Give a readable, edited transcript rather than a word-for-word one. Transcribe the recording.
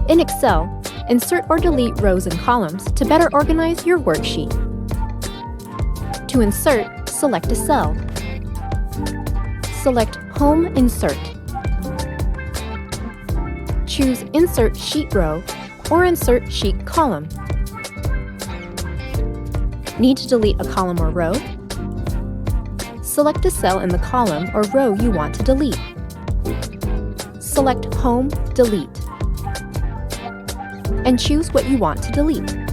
In Excel, insert or delete rows and columns to better organize your worksheet. To insert, select a cell. Select Home Insert. Choose Insert Sheet Row or Insert Sheet Column. Need to delete a column or row? Select a cell in the column or row you want to delete. Select Home, Delete, and choose what you want to delete.